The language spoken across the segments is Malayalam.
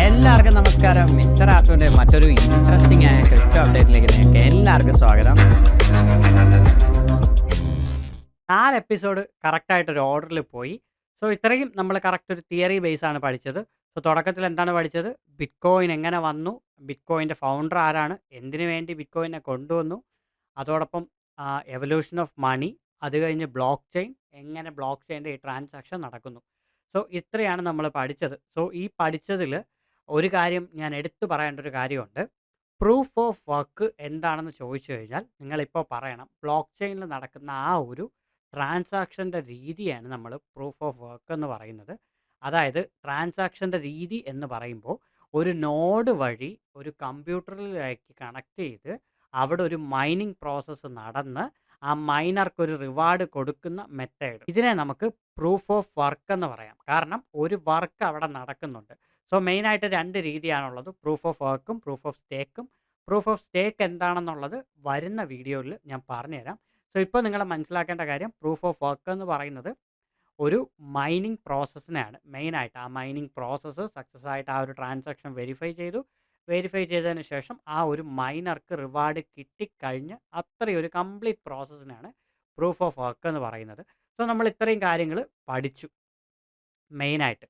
എല്ലാവർക്കും നമസ്കാരം. മിസ്റ്റർ ആർട്ടുവിന്റെ മറ്റൊരു ഇൻട്രസ്റ്റിംഗ് ആയ ക്രിപ്റ്റോ അപ്ഡേറ്റിലേക്ക് നിങ്ങൾക്ക് എല്ലാവർക്കും സ്വാഗതം. 4 എപ്പിസോഡ് കറക്റ്റായിട്ടൊരു ഓർഡറിൽ പോയി. സോ ഇത്രയും നമ്മൾ കറക്റ്റ് ഒരു തിയറി ബേസ് ആണ് പഠിച്ചത്. സോ തുടക്കത്തിൽ എന്താണ് പഠിച്ചത്? ബിറ്റ്കോയിൻ എങ്ങനെ വന്നു, ബിറ്റ്കോയിൻ്റെ ഫൗണ്ടർ ആരാണ്, എന്തിനു വേണ്ടി ബിറ്റ്കോയിനെ കൊണ്ടുവന്നു, അതോടൊപ്പം എവല്യൂഷൻ ഓഫ് മണി, അത് കഴിഞ്ഞ് ബ്ലോക്ക് ചെയിൻ, എങ്ങനെ ബ്ലോക്ക് ചെയിൻ്റെ ഈ ട്രാൻസാക്ഷൻ നടക്കുന്നു. സോ ഇത്രയാണ് നമ്മൾ പഠിച്ചത്. സോ ഈ പഠിച്ചതിൽ ഒരു കാര്യം ഞാൻ എടുത്തു പറയേണ്ട ഒരു കാര്യമുണ്ട്. പ്രൂഫ് ഓഫ് വർക്ക് എന്താണെന്ന് ചോദിച്ചു കഴിഞ്ഞാൽ നിങ്ങളിപ്പോൾ പറയണം. ബ്ലോക്ക് ചെയിനിൽ നടക്കുന്ന ആ ഒരു ട്രാൻസാക്ഷൻ്റെ രീതിയാണ് നമ്മൾ പ്രൂഫ് ഓഫ് വർക്ക് എന്ന് പറയുന്നത്. അതായത് ട്രാൻസാക്ഷൻ്റെ രീതി എന്ന് പറയുമ്പോൾ ഒരു നോഡ് വഴി ഒരു കമ്പ്യൂട്ടറിലേക്ക് കണക്ട് ചെയ്ത് അവിടെ ഒരു മൈനിങ് പ്രോസസ്സ് നടന്ന് ആ മൈനർക്ക് ഒരു റിവാർഡ് കൊടുക്കുന്ന മെത്തേഡ്, ഇതിനെ നമുക്ക് പ്രൂഫ് ഓഫ് വർക്ക് എന്ന് പറയാം. കാരണം ഒരു വർക്ക് അവിടെ നടക്കുന്നുണ്ട്. സോ മെയിനായിട്ട് 2 രീതിയാണുള്ളത്, പ്രൂഫ് ഓഫ് വർക്കും പ്രൂഫ് ഓഫ് സ്റ്റേക്കും. പ്രൂഫ് ഓഫ് സ്റ്റേക്ക് എന്താണെന്നുള്ളത് വരുന്ന വീഡിയോയിൽ ഞാൻ പറഞ്ഞുതരാം. സോ ഇപ്പോൾ നിങ്ങൾ മനസ്സിലാക്കേണ്ട കാര്യം, പ്രൂഫ് ഓഫ് വർക്ക് എന്ന് പറയുന്നത് ഒരു മൈനിങ് പ്രോസസ്സിനെയാണ് മെയിനായിട്ട്. ആ മൈനിങ് പ്രോസസ്സ് സക്സസ് ആയിട്ട് ആ ഒരു ട്രാൻസാക്ഷൻ വെരിഫൈ ചെയ്തു. വെരിഫൈ ചെയ്തതിന് ശേഷം ആ ഒരു മൈനർക്ക് റിവാർഡ് കിട്ടിക്കഴിഞ്ഞ് അത്രയും ഒരു കംപ്ലീറ്റ് പ്രോസസ്സിനാണ് പ്രൂഫ് ഓഫ് വർക്ക് എന്ന് പറയുന്നത്. സോ നമ്മൾ ഇത്രയും കാര്യങ്ങൾ പഠിച്ചു മെയിനായിട്ട്.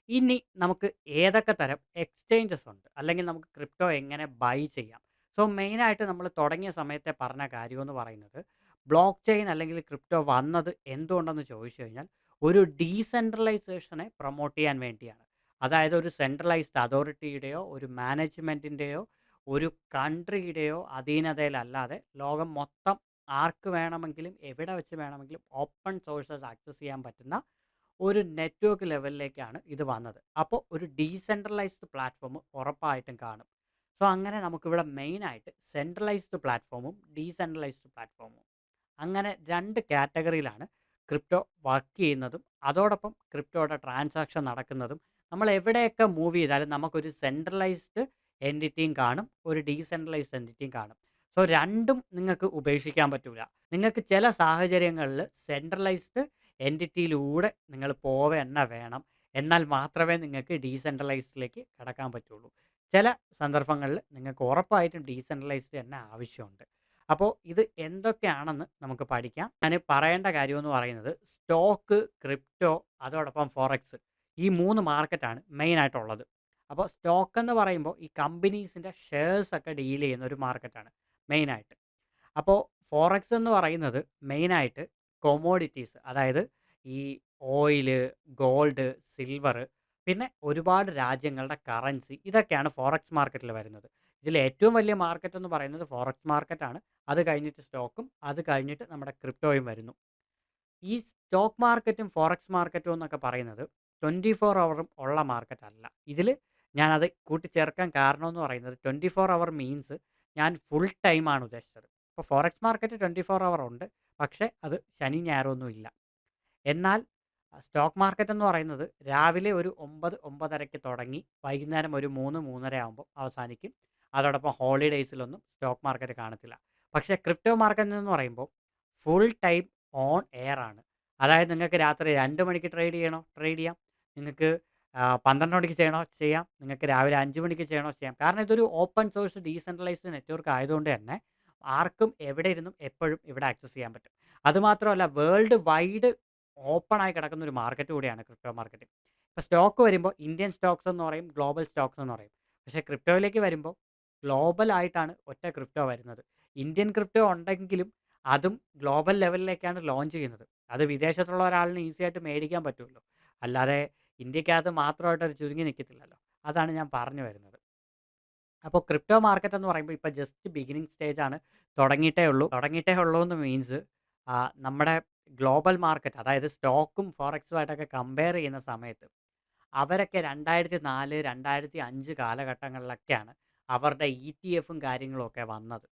ഇനി നമുക്ക് ഏതൊക്കെ തരം എക്സ്ചേഞ്ചസ് ഉണ്ട്, അല്ലെങ്കിൽ നമുക്ക് ക്രിപ്റ്റോ എങ്ങനെ ബൈ ചെയ്യാം. സോ മെയിനായിട്ട് നമ്മൾ തുടങ്ങിയ സമയത്തെ പറഞ്ഞ കാര്യമെന്ന് പറയുന്നത്, ബ്ലോക്ക് ചെയിൻ അല്ലെങ്കിൽ ക്രിപ്റ്റോ വന്നത് എന്തുകൊണ്ടെന്ന് ചോദിച്ചു കഴിഞ്ഞാൽ ഒരു ഡീസെൻട്രലൈസേഷനെ പ്രൊമോട്ട് ചെയ്യാൻ വേണ്ടിയാണ്. അതായത് ഒരു സെൻട്രലൈസ്ഡ് അതോറിറ്റിയുടെയോ ഒരു മാനേജ്മെൻറ്റിൻ്റെയോ ഒരു കൺട്രിയുടെയോ അധീനതയിലല്ലാതെ ലോകം മൊത്തം ആർക്ക് വേണമെങ്കിലും എവിടെ വെച്ച് വേണമെങ്കിലും ഓപ്പൺ സോഴ്സസ് ആക്സസ് ചെയ്യാൻ പറ്റുന്ന ഒരു നെറ്റ്വർക്ക് ലെവലിലേക്കാണ് ഇത് വന്നത്. അപ്പോൾ ഒരു ഡീസെൻട്രലൈസ്ഡ് പ്ലാറ്റ്ഫോം ഉറപ്പായിട്ടും കാണും. സോ അങ്ങനെ നമുക്കിവിടെ മെയിനായിട്ട് സെൻട്രലൈസ്ഡ് പ്ലാറ്റ്ഫോമും ഡീസെൻട്രലൈസ്ഡ് പ്ലാറ്റ്ഫോമും അങ്ങനെ 2 കാറ്റഗറിയിലാണ് ക്രിപ്റ്റോ വർക്ക് ചെയ്യുന്നതും അതോടൊപ്പം ക്രിപ്റ്റോയുടെ ട്രാൻസാക്ഷൻ നടക്കുന്നതും. നമ്മൾ എവിടെയൊക്കെ മൂവ് ചെയ്താലും നമുക്കൊരു സെൻട്രലൈസ്ഡ് എൻറ്റിറ്റിയും കാണും, ഒരു ഡീസെൻട്രലൈസ്ഡ് എൻറ്റിറ്റിയും കാണും. സോ രണ്ടും നിങ്ങൾക്ക് ഉപേക്ഷിക്കാൻ പറ്റില്ല. നിങ്ങൾക്ക് ചില സാഹചര്യങ്ങളിൽ സെൻട്രലൈസ്ഡ് എൻറ്റിറ്റിയിലൂടെ നിങ്ങൾ പോവുക തന്നെ വേണം. എന്നാൽ മാത്രമേ നിങ്ങൾക്ക് ഡീസെൻട്രലൈസ്ഡിലേക്ക് കടക്കാൻ പറ്റുള്ളൂ. ചില സന്ദർഭങ്ങളിൽ നിങ്ങൾക്ക് ഉറപ്പായിട്ടും ഡീസെൻട്രലൈസ്ഡ് തന്നെ ആവശ്യമുണ്ട്. അപ്പോൾ ഇത് എന്തൊക്കെയാണെന്ന് നമുക്ക് പഠിക്കാം. ഞാൻ പറയേണ്ട കാര്യമെന്ന് പറയുന്നത്, സ്റ്റോക്ക്, ക്രിപ്റ്റോ, അതോടൊപ്പം ഫോറക്സ്, ഈ 3 മാർക്കറ്റാണ് മെയിനായിട്ടുള്ളത്. അപ്പോൾ സ്റ്റോക്ക് എന്ന് പറയുമ്പോൾ ഈ കമ്പനീസിൻ്റെ ഷെയർസ് ഒക്കെ ഡീൽ ചെയ്യുന്ന ഒരു മാർക്കറ്റാണ് മെയിനായിട്ട്. അപ്പോൾ ഫോറക്സ് എന്ന് പറയുന്നത് മെയിനായിട്ട് കൊമോഡിറ്റീസ്, അതായത് ഈ ഓയില്, ഗോൾഡ്, സിൽവർ, പിന്നെ ഒരുപാട് രാജ്യങ്ങളുടെ കറൻസി, ഇതൊക്കെയാണ് ഫോറക്സ് മാർക്കറ്റിൽ വരുന്നത്. ഇതിൽ ഏറ്റവും വലിയ മാർക്കറ്റ് എന്ന് പറയുന്നത് ഫോറക്സ് മാർക്കറ്റാണ്. അത് കഴിഞ്ഞിട്ട് സ്റ്റോക്കും, അത് കഴിഞ്ഞിട്ട് നമ്മുടെ ക്രിപ്റ്റോയും വരുന്നു. ഈ സ്റ്റോക്ക് മാർക്കറ്റും ഫോറക്സ് മാർക്കറ്റും എന്നൊക്കെ പറയുന്നത് 24 ഹവറും ഉള്ള മാർക്കറ്റ് അല്ല. ഇതിൽ ഞാനത് കൂട്ടിച്ചേർക്കാൻ കാരണമെന്ന് പറയുന്നത്, 24 ഹവർ മീൻസ് ഞാൻ ഫുൾ ടൈമാണ് ഉദ്ദേശിച്ചത്. ഇപ്പോൾ ഫോറക്സ് മാർക്കറ്റ് 24 ഹവർ ഉണ്ട്, പക്ഷേ അത് ശനി ഞായറൊന്നും ഇല്ല. എന്നാൽ സ്റ്റോക്ക് മാർക്കറ്റ് എന്ന് പറയുന്നത് രാവിലെ ഒരു 9, 9:30 തുടങ്ങി വൈകുന്നേരം ഒരു 3, 3:30 ആകുമ്പോൾ അവസാനിക്കും. അതോടൊപ്പം ഹോളിഡേയ്സിലൊന്നും സ്റ്റോക്ക് മാർക്കറ്റ് കാണത്തില്ല. പക്ഷേ ക്രിപ്റ്റോ മാർക്കറ്റ് എന്ന് പറയുമ്പോൾ ഫുൾ ടൈം ഓൺ എയർ ആണ്. അതായത് നിങ്ങൾക്ക് രാത്രി 2 മണിക്ക് ട്രേഡ് ചെയ്യണോ ട്രേഡ് ചെയ്യാം, നിങ്ങൾക്ക് 12 മണിക്ക് ചെയ്യണോ ചെയ്യാം, നിങ്ങൾക്ക് രാവിലെ 5 മണിക്ക് ചെയ്യണോ ചെയ്യാം. കാരണം ഇതൊരു ഓപ്പൺ സോഴ്സ് ഡീസെൻട്രലൈസ്ഡ് നെറ്റ്വർക്ക് ആയതുകൊണ്ട് തന്നെ ആർക്കും എവിടെ ഇരുന്നും എപ്പോഴും ഇവിടെ ആക്സസ് ചെയ്യാൻ പറ്റും. അതുമാത്രമല്ല വേൾഡ് വൈഡ് ഓപ്പൺ ആയി കിടക്കുന്ന ഒരു മാർക്കറ്റ് കൂടിയാണ് ക്രിപ്റ്റോ മാർക്കറ്റ്. ഇപ്പോൾ സ്റ്റോക്ക് വരുമ്പോൾ ഇന്ത്യൻ സ്റ്റോക്സ് എന്ന് പറയും, ഗ്ലോബൽ സ്റ്റോക്സ് എന്ന് പറയും. പക്ഷേ ക്രിപ്റ്റോയിലേക്ക് വരുമ്പോൾ ഗ്ലോബൽ ആയിട്ടാണ് ഒറ്റ ക്രിപ്റ്റോ വരുന്നത്. ഇന്ത്യൻ ക്രിപ്റ്റോ ഉണ്ടെങ്കിലും അതും ഗ്ലോബൽ ലെവലിലേക്കാണ് ലോഞ്ച് ചെയ്യുന്നത്. അത് വിദേശത്തുള്ള ഒരാളിന് ഈസി ആയിട്ട് മേടിക്കാൻ പറ്റുമല്ലോ, അല്ലാതെ ഇന്ത്യക്കകത്ത് മാത്രമായിട്ട് അത് ചുരുങ്ങി നിൽക്കത്തില്ലല്ലോ. അതാണ് ഞാൻ പറഞ്ഞു വരുന്നത്. അപ്പോൾ ക്രിപ്റ്റോ മാർക്കറ്റ് എന്ന് പറയുമ്പോൾ ഇപ്പോൾ ജസ്റ്റ് ബിഗിനിങ് സ്റ്റേജ് ആണ്. തുടങ്ങിയിട്ടേ ഉള്ളൂ എന്ന് മീൻസ് നമ്മുടെ ഗ്ലോബൽ മാർക്കറ്റ്, അതായത് സ്റ്റോക്കും ഫോറക്സുമായിട്ടൊക്കെ കമ്പയർ ചെയ്യുന്ന സമയത്ത് അവരൊക്കെ 2004, 2005 കാലഘട്ടങ്ങളിലൊക്കെയാണ് അവരുടെ ETF കാര്യങ്ങളും ഒക്കെ വന്നത്.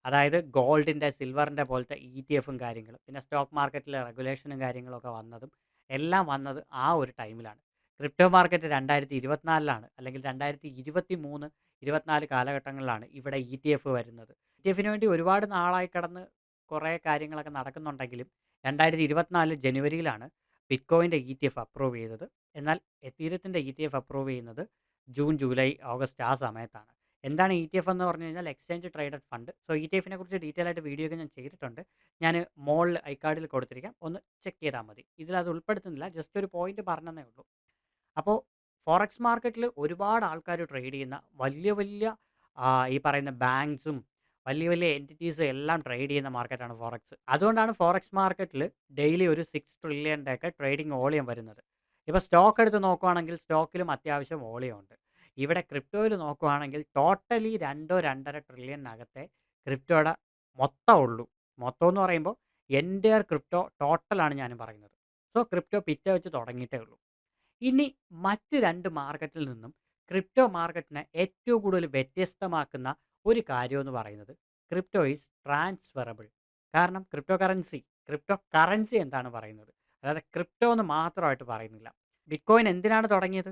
അതായത് ഗോൾഡിൻ്റെ, സിൽവറിൻ്റെ പോലത്തെ ETF കാര്യങ്ങളും, പിന്നെ സ്റ്റോക്ക് മാർക്കറ്റിലെ റെഗുലേഷനും കാര്യങ്ങളൊക്കെ വന്നതും എല്ലാം വന്നത് ആ ഒരു ടൈമിലാണ്. ക്രിപ്റ്റോ മാർക്കറ്റ് 2024 അല്ലെങ്കിൽ 2023, 24 കാലഘട്ടങ്ങളിലാണ് ഇവിടെ ETF വരുന്നത്. ETF വേണ്ടി ഒരുപാട് നാളായി കിടന്ന് കുറേ കാര്യങ്ങളൊക്കെ നടക്കുന്നുണ്ടെങ്കിലും 2024 ജനുവരിയിലാണ് ബിറ്റ്കോയിൻ്റെ ETF അപ്രൂവ് ചെയ്തത്. എന്നാൽ എത്തീരിയത്തിൻ്റെ ETF അപ്രൂവ് ചെയ്യുന്നത് ജൂൺ, ജൂലൈ, ഓഗസ്റ്റ് ആ സമയത്താണ്. എന്താണ് ETF എന്ന് പറഞ്ഞു കഴിഞ്ഞാൽ എക്സ്ചേഞ്ച് ട്രേഡഡ് ഫണ്ട്. സോ ETFനെ കുറിച്ച് ഡീറ്റെയിൽ ആയിട്ട് വീഡിയോ ഒക്കെ ഞാൻ ചെയ്തിട്ടുണ്ട്. ഞാൻ മോളിൽ ഐക്കാർഡിൽ കൊടുത്തിരിക്കാം. ഒന്ന് ചെക്ക് ചെയ്താൽ മതി. ഇതിലത് ഉൾപ്പെടുത്തുന്നില്ല. ജസ്റ്റ് ഒരു പോയിന്റ് പറഞ്ഞതേ ഉള്ളൂ. അപ്പോൾ ഫോറക്സ് മാർക്കറ്റിൽ ഒരുപാട് ആൾക്കാർ ട്രേഡ് ചെയ്യുന്ന വലിയ വലിയ ഈ പറയുന്ന ബാങ്ക്സും വലിയ വലിയ എൻറ്റിറ്റീസും എല്ലാം ട്രേഡ് ചെയ്യുന്ന മാർക്കറ്റാണ് ഫോറക്സ്. അതുകൊണ്ടാണ് ഫോറക്സ് മാർക്കറ്റിൽ ഡെയിലി ഒരു 6 ട്രില്യൻ്റെ ഒക്കെ ട്രേഡിംഗ് വോളിയം വരുന്നത്. ഇപ്പോൾ സ്റ്റോക്ക് എടുത്ത് നോക്കുവാണെങ്കിൽ സ്റ്റോക്കിലും അത്യാവശ്യം വോളിയം ഉണ്ട്. ഇവിടെ ക്രിപ്റ്റോയിൽ നോക്കുവാണെങ്കിൽ ടോട്ടലി 2-2.5 ട്രില്യനകത്തെ ക്രിപ്റ്റോയുടെ മൊത്തം ഉള്ളൂ. മൊത്തം എന്ന് പറയുമ്പോൾ എൻ്റയർ ക്രിപ്റ്റോ ടോട്ടലാണ് ഞാൻ പറയുന്നത്. സോ ക്രിപ്റ്റോ പിറ്റ വെച്ച് തുടങ്ങിയിട്ടേ ഉള്ളൂ. ഇനി മറ്റ് 2 മാർക്കറ്റിൽ നിന്നും ക്രിപ്റ്റോ മാർക്കറ്റിനെ ഏറ്റവും കൂടുതൽ വ്യത്യസ്തമാക്കുന്ന ഒരു കാര്യം എന്ന് പറയുന്നത് ക്രിപ്റ്റോ ഈസ് ട്രാൻസ്ഫറബിൾ. കാരണം ക്രിപ്റ്റോ കറൻസി എന്താണ് പറയുന്നത്, അതായത് ക്രിപ്റ്റോ എന്ന് മാത്രമായിട്ട് പറയുന്നില്ല. ബിറ്റ്കോയിൻ എന്തിനാണ് തുടങ്ങിയത്?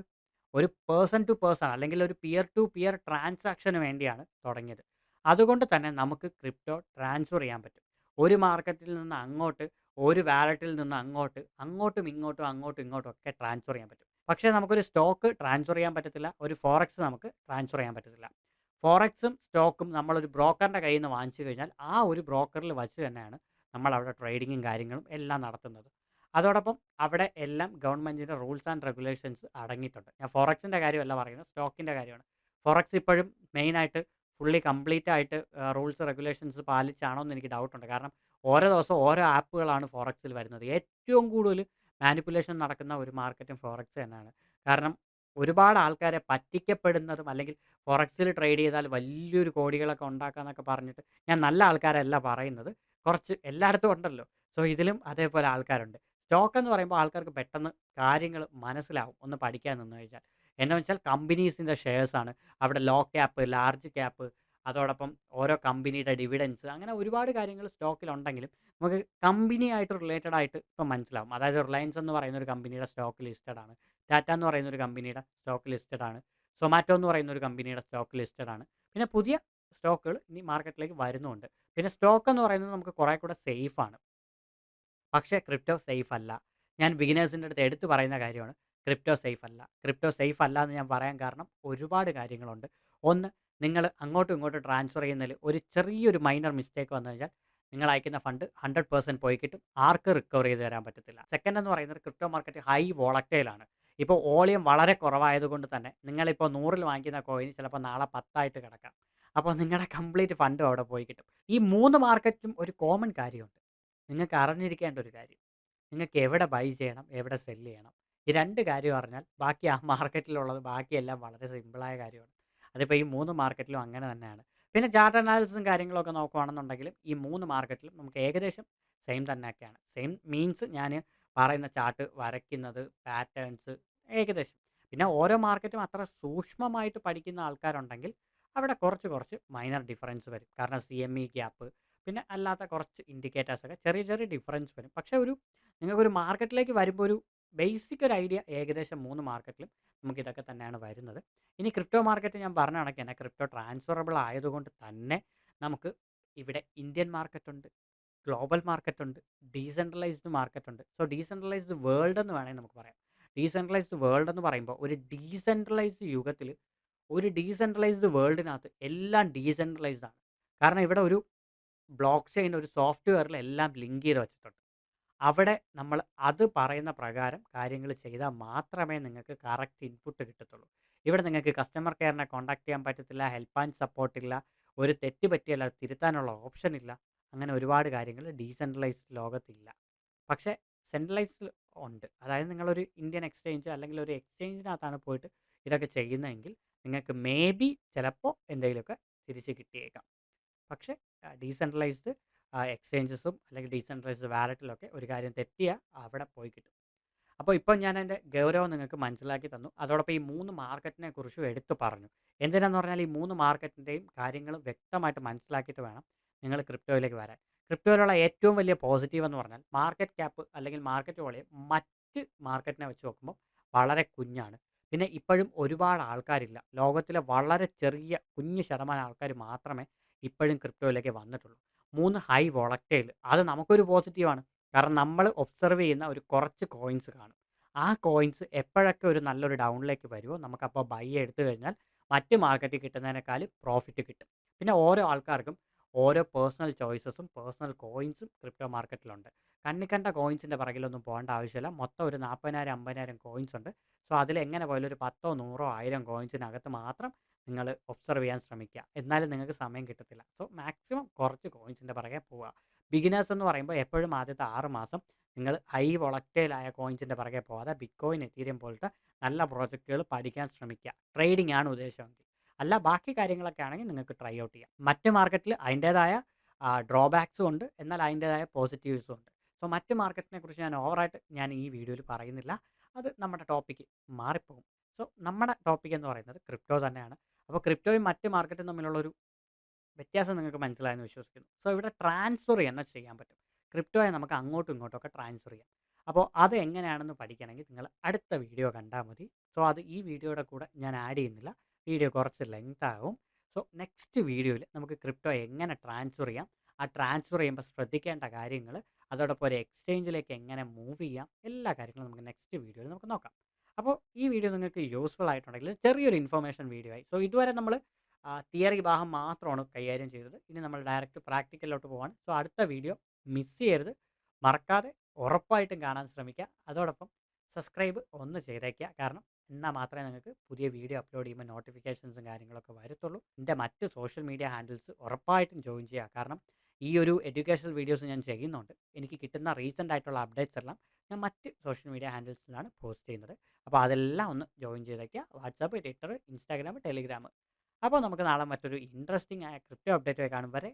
ഒരു പേഴ്സൺ ടു പേഴ്സൺ അല്ലെങ്കിൽ ഒരു പിയർ ടു പിയർ ട്രാൻസാക്ഷന് വേണ്ടിയാണ് തുടങ്ങിയത്. അതുകൊണ്ട് തന്നെ നമുക്ക് ക്രിപ്റ്റോ ട്രാൻസ്ഫർ ചെയ്യാൻ പറ്റും. ഒരു മാർക്കറ്റിൽ നിന്ന് അങ്ങോട്ട്, ഒരു വാലറ്റിൽ നിന്ന് അങ്ങോട്ട്, അങ്ങോട്ടും ഇങ്ങോട്ടും ഒക്കെ ട്രാൻസ്ഫർ ചെയ്യാൻ പറ്റും. പക്ഷേ നമുക്കൊരു സ്റ്റോക്ക് ട്രാൻസ്ഫർ ചെയ്യാൻ പറ്റത്തില്ല. ഒരു ഫോറക്സ് നമുക്ക് ട്രാൻസ്ഫർ ചെയ്യാൻ പറ്റത്തില്ല. ഫോറക്സും സ്റ്റോക്കും നമ്മളൊരു ബ്രോക്കറിൻ്റെ കയ്യിൽ നിന്ന് വാങ്ങിച്ചു കഴിഞ്ഞാൽ ആ ഒരു ബ്രോക്കറിൽ വച്ച് തന്നെയാണ് നമ്മളവിടെ ട്രേഡിങ്ങും കാര്യങ്ങളും എല്ലാം നടത്തുന്നത്. അതോടൊപ്പം അവിടെ എല്ലാം ഗവൺമെൻറ്റിൻ്റെ റൂൾസ് ആൻഡ് റെഗുലേഷൻസ് അടങ്ങിയിട്ടുണ്ട്. ഞാൻ ഫോറക്സിൻ്റെ കാര്യമല്ല പറയുന്നത്, സ്റ്റോക്കിൻ്റെ കാര്യമാണ്. ഫോറക്സ് ഇപ്പോഴും മെയിനായിട്ട് ഫുള്ളി കംപ്ലീറ്റ് ആയിട്ട് റൂൾസ് റെഗുലേഷൻസ് പാലിച്ചാണോ എന്ന് എനിക്ക് ഡൗട്ടുണ്ട്. കാരണം ഓരോ ദിവസവും ഓരോ ആപ്പുകളാണ് ഫോറക്സിൽ വരുന്നത്. ഏറ്റവും കൂടുതൽ മാനിപ്പുലേഷൻ നടക്കുന്ന ഒരു മാർക്കറ്റും ഫോറക്സ് തന്നെയാണ്. കാരണം ഒരുപാട് ആൾക്കാരെ പറ്റിക്കപ്പെടുന്നതും അല്ലെങ്കിൽ ഫോറക്സിൽ ട്രേഡ് ചെയ്താൽ വലിയൊരു കോടികളൊക്കെ ഉണ്ടാക്കാന്നൊക്കെ പറഞ്ഞിട്ട്, ഞാൻ നല്ല ആൾക്കാരല്ല പറയുന്നത്. കുറച്ച് എല്ലായിടത്തും ഉണ്ടല്ലോ. സോ ഇതിലും അതേപോലെ ആൾക്കാരുണ്ട്. സ്റ്റോക്ക് എന്ന് പറയുമ്പോൾ ആൾക്കാർക്ക് പെട്ടെന്ന് കാര്യങ്ങൾ മനസ്സിലാവും ഒന്ന് പഠിക്കാൻ നിന്ന് കഴിഞ്ഞാൽ. എന്താണെന്ന് വെച്ചാൽ കമ്പനീസിൻ്റെ ഷെയർസാണ്. അവിടെ ലോ ക്യാപ്പ്, ലാർജ് ക്യാപ്പ്, അതോടൊപ്പം ഓരോ കമ്പനിയുടെ ഡിവിഡൻസ്, അങ്ങനെ ഒരുപാട് കാര്യങ്ങൾ സ്റ്റോക്കിലുണ്ടെങ്കിലും നമുക്ക് കമ്പനിയായിട്ട് റിലേറ്റഡ് ആയിട്ട് ഇപ്പം മനസ്സിലാവും. അതായത് റിലയൻസ് എന്ന് പറയുന്ന ഒരു കമ്പനിയുടെ സ്റ്റോക്ക് ലിസ്റ്റഡ് ആണ്. ടാറ്റ എന്ന് പറയുന്ന ഒരു കമ്പനിയുടെ സ്റ്റോക്ക് ലിസ്റ്റഡ് ആണ്. സൊമാറ്റോ എന്ന് പറയുന്ന ഒരു കമ്പനിയുടെ സ്റ്റോക്ക് ലിസ്റ്റഡ് ആണ്. പിന്നെ പുതിയ സ്റ്റോക്കുകൾ ഇനി മാർക്കറ്റിലേക്ക് വരുന്നുമുണ്ട്. പിന്നെ സ്റ്റോക്ക് എന്ന് പറയുന്നത് നമുക്ക് കുറേ കൂടെ സേഫ് ആണ്. പക്ഷേ ക്രിപ്റ്റോ സേഫ് അല്ല. ഞാൻ ബിഗിനേഴ്സിൻ്റെ അടുത്ത് എടുത്ത് പറയുന്ന കാര്യമാണ്, ക്രിപ്റ്റോ സേഫ് അല്ല. ക്രിപ്റ്റോ സേഫ് അല്ല എന്ന് ഞാൻ പറയാൻ കാരണം ഒരുപാട് കാര്യങ്ങളുണ്ട്. ഒന്ന്, നിങ്ങൾ അങ്ങോട്ടും ഇങ്ങോട്ടും ട്രാൻസ്ഫർ ചെയ്യുന്നതിൽ ഒരു ചെറിയൊരു മൈനർ മിസ്റ്റേക്ക് വന്നു കഴിഞ്ഞാൽ നിങ്ങൾ അയക്കുന്ന ഫണ്ട് 100% പോയി കിട്ടും. ആർക്കും റിക്കവർ ചെയ്ത് തരാൻ പറ്റത്തില്ല. സെക്കൻഡ് എന്ന് പറയുന്നത് ക്രിപ്റ്റോ മാർക്കറ്റ് ഹൈ വോളറ്റൈലാണ്. ഇപ്പോൾ വോളിയം വളരെ കുറവായതുകൊണ്ട് തന്നെ നിങ്ങളിപ്പോൾ 100ൽ വാങ്ങിക്കുന്ന കോയിൻ ചിലപ്പോൾ നാളെ 10 ആയിട്ട് കിടക്കാം. അപ്പോൾ നിങ്ങളുടെ കംപ്ലീറ്റ് ഫണ്ടും അവിടെ പോയി കിട്ടും. ഈ 3 മാർക്കറ്റിലും ഒരു കോമൺ കാര്യമുണ്ട്. നിങ്ങൾക്ക് അറിഞ്ഞിരിക്കേണ്ട ഒരു കാര്യം. നിങ്ങൾക്ക് എവിടെ ബൈ ചെയ്യണം, എവിടെ സെല്ല് ചെയ്യണം. ഈ 2 കാര്യം അറിഞ്ഞാൽ ബാക്കി ആ മാർക്കറ്റിലുള്ളത് ബാക്കിയെല്ലാം വളരെ സിമ്പിളായ കാര്യമാണ്. അതിപ്പോൾ ഈ 3 മാർക്കറ്റിലും അങ്ങനെ തന്നെയാണ്. പിന്നെ ചാർട്ട് അനാലിസിസും കാര്യങ്ങളൊക്കെ നോക്കുകയാണെന്നുണ്ടെങ്കിലും ഈ 3 മാർക്കറ്റിലും നമുക്ക് ഏകദേശം സെയിം തന്നെയൊക്കെയാണ്. സെയിം മീൻസ് ഞാൻ പറയുന്ന ചാർട്ട് വരയ്ക്കുന്നത്, പാറ്റേൺസ് ഏകദേശം. പിന്നെ ഓരോ മാർക്കറ്റും അത്ര സൂക്ഷ്മമായിട്ട് പഠിക്കുന്ന ആൾക്കാരുണ്ടെങ്കിൽ അവിടെ കുറച്ച് കുറച്ച് മൈനർ ഡിഫറൻസ് വരും. കാരണം CME ഗ്യാപ്പ്, പിന്നെ അല്ലാത്ത കുറച്ച് ഇൻഡിക്കേറ്റേഴ്സൊക്കെ ചെറിയ ചെറിയ ഡിഫറൻസ് വരും. പക്ഷേ നിങ്ങൾക്കൊരു മാർക്കറ്റിലേക്ക് വരുമ്പോൾ ഒരു ബേസിക് ഒരു ഐഡിയ ഏകദേശം 3 മാർക്കറ്റിലും നമുക്കിതൊക്കെ തന്നെയാണ് വരുന്നത്. ഇനി ക്രിപ്റ്റോ മാർക്കറ്റ് ഞാൻ പറഞ്ഞ കണക്ക് തന്നെ ക്രിപ്റ്റോ ട്രാൻസ്ഫറബിൾ ആയതുകൊണ്ട് തന്നെ നമുക്ക് ഇവിടെ ഇന്ത്യൻ മാർക്കറ്റുണ്ട്, ഗ്ലോബൽ മാർക്കറ്റുണ്ട്, ഡീസെൻട്രലൈസ്ഡ് മാർക്കറ്റുണ്ട്. സോ ഡീസെൻട്രലൈസ്ഡ് വേൾഡ് എന്ന് വേണമെങ്കിൽ നമുക്ക് പറയാം. ഡീസെൻട്രലൈസ്ഡ് വേൾഡ് എന്ന് പറയുമ്പോൾ ഒരു ഡീസെൻട്രലൈസ്ഡ് യുഗത്തിൽ ഒരു ഡീസെൻട്രലൈസ്ഡ് വേൾഡിനകത്ത് എല്ലാം ഡീസെൻട്രലൈസ്ഡ് ആണ്. കാരണം ഇവിടെ ഒരു ബ്ലോക്ക് ചെയിൻ, ഒരു സോഫ്റ്റ്വെയറിൽ എല്ലാം ലിങ്ക് ചെയ്ത് വെച്ചിട്ടുണ്ട്. അവിടെ നമ്മൾ അത് പറയുന്ന പ്രകാരം കാര്യങ്ങൾ ചെയ്താൽ മാത്രമേ നിങ്ങൾക്ക് കറക്റ്റ് ഇൻപുട്ട് കിട്ടത്തുള്ളൂ. ഇവിടെ നിങ്ങൾക്ക് കസ്റ്റമർ കെയറിനെ കോൺടാക്ട് ചെയ്യാൻ പറ്റത്തില്ല, ഹെൽപ്പ് ആൻഡ് സപ്പോർട്ട് ഇല്ല, ഒരു തെറ്റ് പറ്റിയാൽ അത് തിരുത്താനുള്ള ഓപ്ഷൻ ഇല്ല. അങ്ങനെ ഒരുപാട് കാര്യങ്ങൾ ഡീസെൻട്രലൈസ്ഡ് ലോകത്തില്ല. പക്ഷേ സെൻട്രലൈസ്ഡ് ഉണ്ട്. അതായത് നിങ്ങളൊരു ഇന്ത്യൻ എക്സ്ചേഞ്ച് അല്ലെങ്കിൽ ഒരു എക്സ്ചേഞ്ചിനകത്താണ് പോയിട്ട് ഇതൊക്കെ ചെയ്യുന്നതെങ്കിൽ നിങ്ങൾക്ക് മേ ബി ചിലപ്പോൾ എന്തെങ്കിലുമൊക്കെ തിരിച്ച് കിട്ടിയേക്കാം. പക്ഷേ ഡീസെൻട്രലൈസ്ഡ് എക്സ്ചേഞ്ചസും അല്ലെങ്കിൽ ഡീസെൻട്രലൈസ്ഡ് വാലറ്റിലൊക്കെ ഒരു കാര്യം തെറ്റിയാൽ അവിടെ പോയി കിട്ടും. അപ്പോൾ ഇപ്പോൾ ഞാൻ എൻ്റെ ഗൗരവം നിങ്ങൾക്ക് മനസ്സിലാക്കി തന്നു. അതോടൊപ്പം ഈ 3 മാർക്കറ്റിനെ കുറിച്ചും എടുത്തു പറഞ്ഞു. എന്തിനാന്ന് പറഞ്ഞാൽ ഈ 3 മാർക്കറ്റിൻ്റെയും കാര്യങ്ങൾ വ്യക്തമായിട്ട് മനസ്സിലാക്കിയിട്ട് വേണം നിങ്ങൾ ക്രിപ്റ്റോയിലേക്ക് വരാൻ. ക്രിപ്റ്റോയിലുള്ള ഏറ്റവും വലിയ പോസിറ്റീവ് എന്ന് പറഞ്ഞാൽ മാർക്കറ്റ് ക്യാപ്പ് അല്ലെങ്കിൽ മാർക്കറ്റ് വോളിയം മറ്റ് മാർക്കറ്റിനെ വെച്ച് നോക്കുമ്പോൾ വളരെ കുഞ്ഞാണ്. പിന്നെ ഇപ്പോഴും ഒരുപാട് ആൾക്കാരില്ല. ലോകത്തിലെ വളരെ ചെറിയ കുഞ്ഞ് ശതമാനം ആൾക്കാർ മാത്രമേ ഇപ്പോഴും ക്രിപ്റ്റോയിലേക്ക് വന്നിട്ടുള്ളൂ. 3 ഹൈ വോളറ്റൈൽ, അത് നമുക്കൊരു പോസിറ്റീവാണ്. കാരണം നമ്മൾ ഒബ്സർവ് ചെയ്യുന്ന ഒരു കുറച്ച് കോയിൻസ് കാണും. ആ കോയിൻസ് എപ്പോഴൊക്കെ ഒരു നല്ലൊരു ഡൗണിലേക്ക് വരുമോ നമുക്കപ്പോൾ ബൈ എടുത്തു കഴിഞ്ഞാൽ മറ്റ് മാർക്കറ്റിൽ കിട്ടുന്നതിനേക്കാളും പ്രോഫിറ്റ് കിട്ടും. പിന്നെ ഓരോ ആൾക്കാർക്കും ഓരോ പേഴ്സണൽ ചോയ്സസും പേഴ്സണൽ കോയിൻസും ക്രിപ്റ്റോ മാർക്കറ്റിലുണ്ട്. കണ്ണിക്കണ്ട കോയിൻസിൻ്റെ പിറകിലൊന്നും പോകേണ്ട ആവശ്യമില്ല. മൊത്തം ഒരു 40,000 50,000 കോയിൻസ് ഉണ്ട്. സോ അതിലെങ്ങനെ പോയാലും ഒരു 10 100 1000 കോയിൻസിനകത്ത് മാത്രം നിങ്ങൾ ഒബ്സർവ് ചെയ്യാൻ ശ്രമിക്കുക. എന്നാലും നിങ്ങൾക്ക് സമയം കിട്ടത്തില്ല. സോ മാക്സിമം കുറച്ച് കോയിൻസിൻ്റെ പിറകെ പോവുക. ബിഗിനേഴ്സ് എന്ന് പറയുമ്പോൾ എപ്പോഴും ആദ്യത്തെ 6 മാസം നിങ്ങൾ ഹൈ വോളറ്റൈൽ ആയ കോയിൻസിൻ്റെ പിറകെ പോകാതെ ബിറ്റ്കോയിൻ, എത്തീരിയം പോലത്തെ നല്ല പ്രോജക്റ്റുകൾ പഠിക്കാൻ ശ്രമിക്കുക. ട്രേഡിംഗ് ആണ് ഉദ്ദേശമെങ്കിൽ. അല്ല ബാക്കി കാര്യങ്ങളൊക്കെ ആണെങ്കിൽ നിങ്ങൾക്ക് ട്രൈ ഔട്ട് ചെയ്യാം. മറ്റ് മാർക്കറ്റിൽ അതിൻ്റേതായ ഡ്രോബാക്സും ഉണ്ട്. എന്നാൽ അതിൻ്റേതായ പോസിറ്റീവ്സും ഉണ്ട്. സോ മറ്റ് മാർക്കറ്റിനെ കുറിച്ച് ഞാൻ ഈ വീഡിയോയിൽ പറയുന്നില്ല. അത് നമ്മുടെ ടോപ്പിക്ക് മാറിപ്പോകും. സോ നമ്മുടെ ടോപ്പിക് എന്ന് പറയുന്നത് ക്രിപ്റ്റോ തന്നെയാണ്. അപ്പോൾ ക്രിപ്റ്റോയും മറ്റ് മാർക്കറ്റും തമ്മിലുള്ളൊരു വ്യത്യാസം നിങ്ങൾക്ക് മനസ്സിലായെന്ന് വിശ്വസിക്കുന്നു. സോ ഇവിടെ ട്രാൻസ്ഫർ തന്നെ ചെയ്യാൻ പറ്റും. ക്രിപ്റ്റോയെ നമുക്ക് അങ്ങോട്ടും ഇങ്ങോട്ടും ഒക്കെ ട്രാൻസ്ഫർ ചെയ്യാം. അപ്പോൾ അത് എങ്ങനെയാണെന്ന് പഠിക്കണമെങ്കിൽ നിങ്ങൾ അടുത്ത വീഡിയോ കണ്ടാൽ മതി. സോ അത് ഈ വീഡിയോയുടെ കൂടെ ഞാൻ ആഡ് ചെയ്യുന്നില്ല. വീഡിയോ കുറച്ച് ലെങ്ത് ആകും. സോ നെക്സ്റ്റ് വീഡിയോയിൽ നമുക്ക് ക്രിപ്റ്റോ എങ്ങനെ ട്രാൻസ്ഫർ ചെയ്യാം, ആ ട്രാൻസ്ഫർ ചെയ്യുമ്പോൾ ശ്രദ്ധിക്കേണ്ട കാര്യങ്ങൾ, അതോടൊപ്പം ഒരു എക്സ്ചേഞ്ചിലേക്ക് എങ്ങനെ മൂവ് ചെയ്യാം, എല്ലാ കാര്യങ്ങളും നമുക്ക് നെക്സ്റ്റ് വീഡിയോയിൽ നമുക്ക് നോക്കാം. അപ്പോൾ ഈ വീഡിയോ നിങ്ങൾക്ക് യൂസ്ഫുൾ ആയിട്ടുണ്ടെങ്കിൽ ചെറിയൊരു ഇൻഫർമേഷൻ വീഡിയോ ആയി. സോ ഇതുവരെ നമ്മൾ തിയറി ഭാഗം മാത്രമാണ് കൈകാര്യം ചെയ്തത്. ഇനി നമ്മൾ ഡയറക്റ്റ് പ്രാക്ടിക്കലിലോട്ട് പോവാണ്. സോ അടുത്ത വീഡിയോ മിസ് ചെയ്യരുത്. മറക്കാതെ ഉറപ്പായിട്ടും കാണാൻ ശ്രമിക്കുക. അതോടൊപ്പം സബ്സ്ക്രൈബ് ഒന്ന് ചെയ്തേക്കുക. കാരണം എന്നാൽ മാത്രമേ നിങ്ങൾക്ക് പുതിയ വീഡിയോ അപ്ലോഡ് ചെയ്യുമ്പോൾ നോട്ടിഫിക്കേഷൻസും കാര്യങ്ങളൊക്കെ വരത്തുള്ളൂ. എൻ്റെ മറ്റ് സോഷ്യൽ മീഡിയ ഹാൻഡിൽസ് ഉറപ്പായിട്ടും ജോയിൻ ചെയ്യുക. കാരണം ഈ ഒരു എഡ്യൂക്കേഷണൽ വീഡിയോസ് ഞാൻ ചെയ്യുന്നുണ്ട്. എനിക്ക് കിട്ടുന്ന റീസെൻ്റ് ആയിട്ടുള്ള അപ്ഡേറ്റ്സ് എല്ലാം ഞാൻ മറ്റ് സോഷ്യൽ മീഡിയ ഹാൻഡിൽസിലാണ് പോസ്റ്റ് ചെയ്യുന്നത്. അപ്പോൾ അതെല്ലാം ഒന്ന് ജോയിൻ ചെയ്തേക്കുക. WhatsApp, Twitter, Instagram, Telegram. അപ്പോൾ നമുക്ക് നാളെ മറ്റൊരു ഇൻട്രസ്റ്റിംഗ് ആയ ക്രിപ്റ്റോ അപ്ഡേറ്റുമായി കാണും വരെ